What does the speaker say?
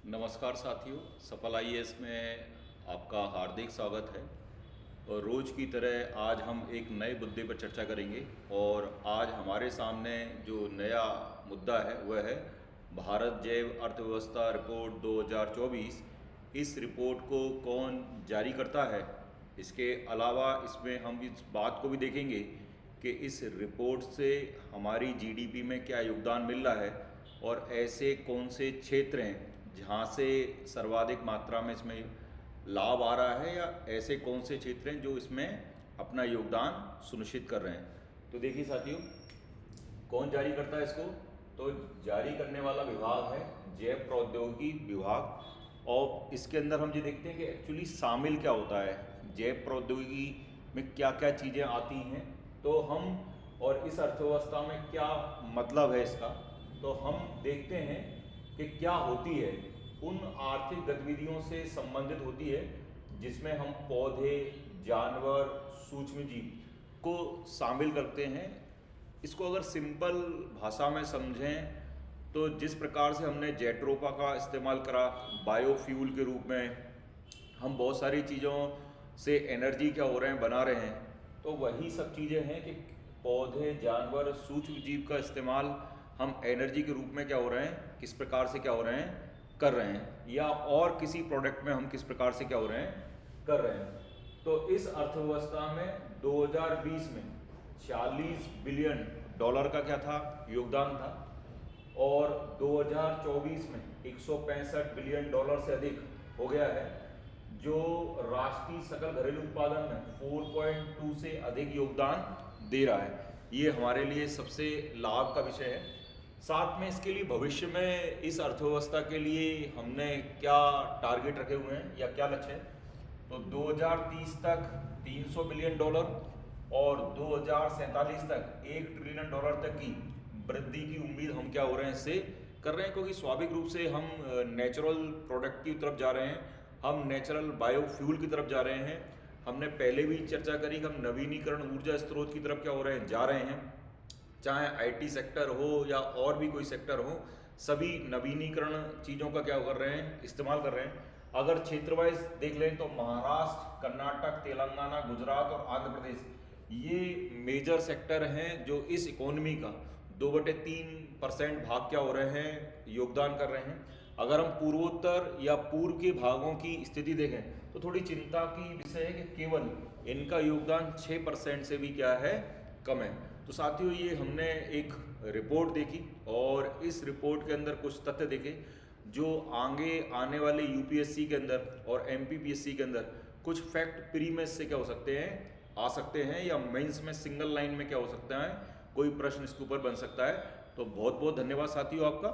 नमस्कार साथियों, सफल आईएएस में आपका हार्दिक स्वागत है। और रोज़ की तरह आज हम एक नए मुद्दे पर चर्चा करेंगे। और आज हमारे सामने जो नया मुद्दा है वह है भारत जैव अर्थव्यवस्था रिपोर्ट 2024। इस रिपोर्ट को कौन जारी करता है, इसके अलावा इसमें हम इस बात को भी देखेंगे कि इस रिपोर्ट से हमारी जीडीपी में क्या योगदान मिल रहा है और ऐसे कौन से क्षेत्र हैं जहाँ से सर्वाधिक मात्रा में इसमें लाभ आ रहा है, या ऐसे कौन से क्षेत्र हैं जो इसमें अपना योगदान सुनिश्चित कर रहे हैं। तो देखिए साथियों, कौन जारी करता है इसको? तो जारी करने वाला विभाग है जैव प्रौद्योगिकी विभाग। और इसके अंदर हम ये देखते हैं कि एक्चुअली शामिल क्या होता है, जैव प्रौद्योगिकी में क्या क्या चीज़ें आती हैं, तो हम और इस अर्थव्यवस्था में क्या मतलब है इसका। तो हम देखते हैं कि क्या होती है, उन आर्थिक गतिविधियों से संबंधित होती है जिसमें हम पौधे, जानवर, सूक्ष्म जीव को शामिल करते हैं। इसको अगर सिंपल भाषा में समझें तो जिस प्रकार से हमने जेट्रोफा का इस्तेमाल करा बायोफ्यूल के रूप में, हम बहुत सारी चीज़ों से एनर्जी क्या हो रहे हैं, बना रहे हैं, तो वही सब चीज़ें हैं कि पौधे, जानवर, सूक्ष्म जीव का इस्तेमाल हम एनर्जी के रूप में क्या हो रहे हैं, किस प्रकार से क्या हो रहे हैं, कर रहे हैं, या और किसी प्रोडक्ट में हम किस प्रकार से क्या हो रहे हैं, कर रहे हैं। तो इस अर्थव्यवस्था में 2020 में 40 बिलियन डॉलर का क्या था, योगदान था। और 2024 में 165 बिलियन डॉलर से अधिक हो गया है, जो राष्ट्रीय सकल घरेलू उत्पादन में 4.2 से अधिक योगदान दे रहा है। ये हमारे लिए सबसे लाभ का विषय है। साथ में इसके लिए भविष्य में इस अर्थव्यवस्था के लिए हमने क्या टारगेट रखे हुए हैं या क्या लक्ष्य है, तो 2030 तक 300 बिलियन डॉलर और 2047 तक 1 ट्रिलियन डॉलर तक की वृद्धि की उम्मीद हम क्या हो रहे हैं, इससे कर रहे हैं। क्योंकि स्वाभाविक रूप से हम नेचुरल प्रोडक्ट की तरफ जा रहे हैं, हम नेचुरल बायोफ्यूल की तरफ जा रहे हैं। हमने पहले भी चर्चा करी कि हम नवीनीकरण ऊर्जा स्रोत की तरफ क्या हो रहे हैं, जा रहे हैं। चाहे आईटी सेक्टर हो या और भी कोई सेक्टर हो, सभी नवीनीकरण चीज़ों का क्या कर रहे हैं, इस्तेमाल कर रहे हैं। अगर क्षेत्र वाइज देख लें तो महाराष्ट्र, कर्नाटक, तेलंगाना, गुजरात और आंध्र प्रदेश ये मेजर सेक्टर हैं जो इस इकोनॉमी का 2/3% भाग क्या हो रहे हैं, योगदान कर रहे हैं। अगर हम पूर्वोत्तर या पूर्व के भागों की स्थिति देखें तो थोड़ी चिंता की विषय है कि केवल इनका योगदान 6% से भी क्या है, कम है। तो साथियों, ये हमने एक रिपोर्ट देखी और इस रिपोर्ट के अंदर कुछ तथ्य देखे जो आगे आने वाले यूपीएससी के अंदर और एमपीपीएससी के अंदर कुछ फैक्ट प्री में से क्या हो सकते हैं, आ सकते हैं, या मेंस में सिंगल लाइन में क्या हो सकता है, कोई प्रश्न इसके ऊपर बन सकता है। तो बहुत बहुत धन्यवाद साथियों आपका।